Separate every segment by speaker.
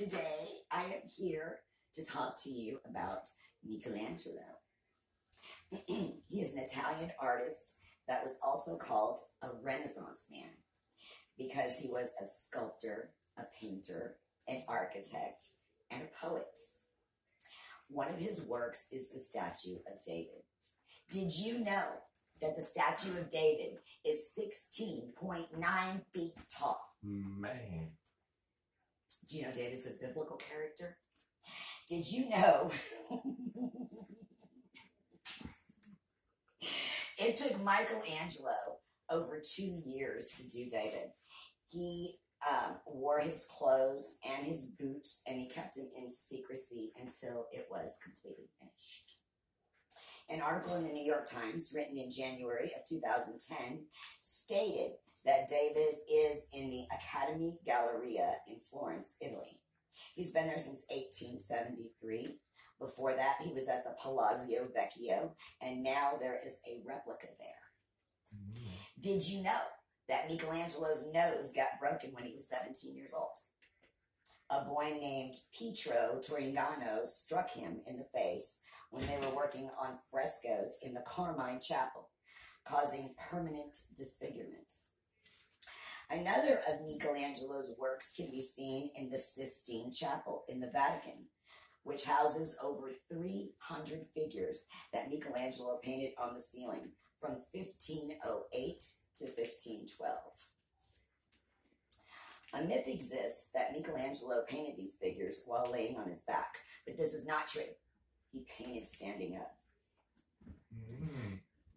Speaker 1: Today, I am here to talk to you about Michelangelo. He is an Italian artist that was also called a Renaissance man because he was a sculptor, a painter, an architect, and a poet. One of his works is the statue of David. Did you know that the statue of David is 16.9 feet tall?
Speaker 2: Man.
Speaker 1: Do you know David's a biblical character? Did you know it took Michelangelo over 2 years to do David? He wore his clothes and his boots, and he kept them in secrecy until it was completely finished. An article in the New York Times written in January of 2010 stated that David is in the Academy Galleria in Florence, Italy. He's been there since 1873. Before that, he was at the Palazzo Vecchio, and now there is a replica there. Did you know that Michelangelo's nose got broken when he was 17 years old? A boy named Pietro Torrigiano struck him in the face when they were working on frescoes in the Carmine Chapel, causing permanent disfigurement. Another of Michelangelo's works can be seen in the Sistine Chapel in the Vatican, which houses over 300 figures that Michelangelo painted on the ceiling from 1508 to 1512. A myth exists that Michelangelo painted these figures while laying on his back, but this is not true. He painted standing up.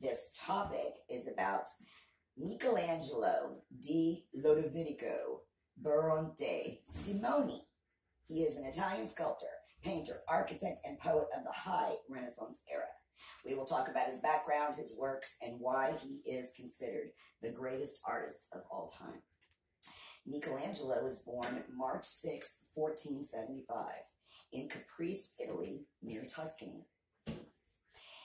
Speaker 1: This topic is about Michelangelo di Lodovico Bronte Simoni. He is an Italian sculptor, painter, architect, and poet of the High Renaissance era. We will talk about his background, his works, and why he is considered the greatest artist of all time. Michelangelo was born March 6, 1475, in Caprice, Italy, near Tuscany.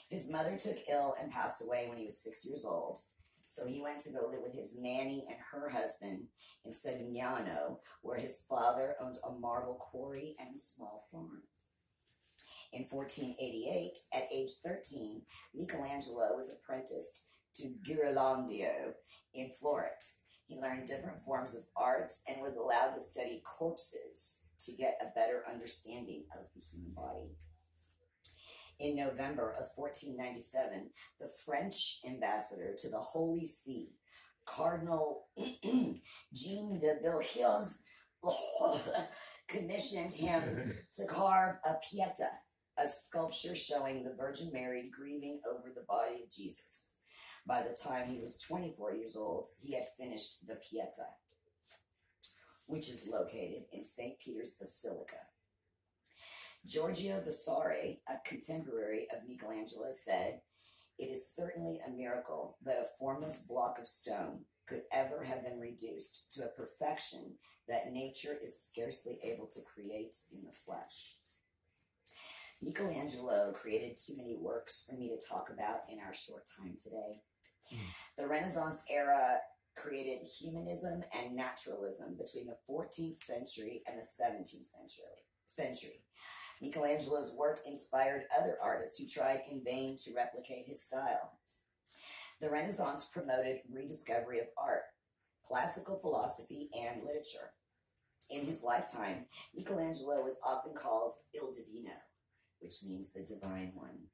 Speaker 1: His mother took ill and passed away when he was 6 years old, so he went to go live with his nanny and her husband in Sevignano, where his father owned a marble quarry and a small farm. In 1488, at age 13, Michelangelo was apprenticed to Ghirlandaio in Florence. He learned different forms of art and was allowed to study corpses to get a better understanding of the human body. In November of 1497, the French ambassador to the Holy See, Cardinal Jean de Villehiers, commissioned him to carve a Pieta, a sculpture showing the Virgin Mary grieving over the body of Jesus. By the time he was 24 years old, he had finished the Pieta, which is located in St. Peter's Basilica. Giorgio Vasari, a contemporary of Michelangelo, said, "It is certainly a miracle that a formless block of stone could ever have been reduced to a perfection that nature is scarcely able to create in the flesh." Michelangelo created too many works for me to talk about in our short time today. The Renaissance era created humanism and naturalism between the 14th century and the 17th century. Michelangelo's work inspired other artists who tried in vain to replicate his style. The Renaissance promoted rediscovery of art, classical philosophy, and literature. In his lifetime, Michelangelo was often called Il Divino, which means the divine one.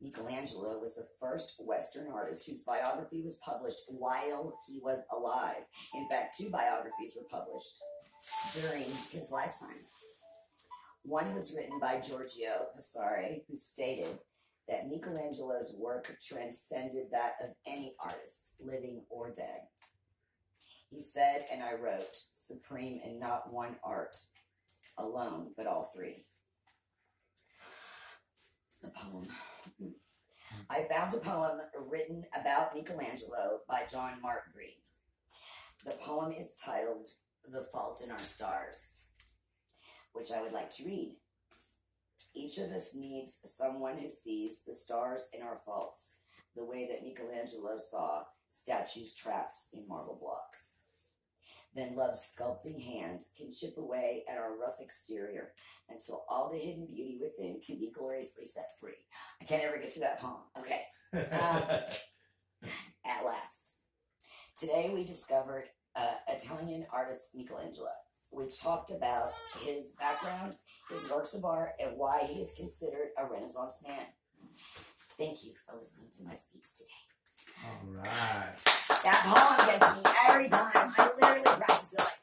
Speaker 1: Michelangelo was the first Western artist whose biography was published while he was alive. In fact, 2 biographies were published during his lifetime. One was written by Giorgio Vasari, who stated that Michelangelo's work transcended that of any artist, living or dead. He said, and I wrote, "Supreme in not one art alone, but all 3. The poem. I found a poem written about Michelangelo by John Mark Green. The poem is titled "The Fault in Our Stars," which I would like to read. Each of us needs someone who sees the stars in our faults, the way that Michelangelo saw statues trapped in marble blocks. Then love's sculpting hand can chip away at our rough exterior until all the hidden beauty within can be gloriously set free. I can't ever get through that poem. Okay. At last. Today we discovered Italian artist Michelangelo. We talked about his background, his works of art, and why he is considered a Renaissance man. Thank you for listening to my speech today.
Speaker 2: All right.
Speaker 1: That poem gets me every time. I literally practice it like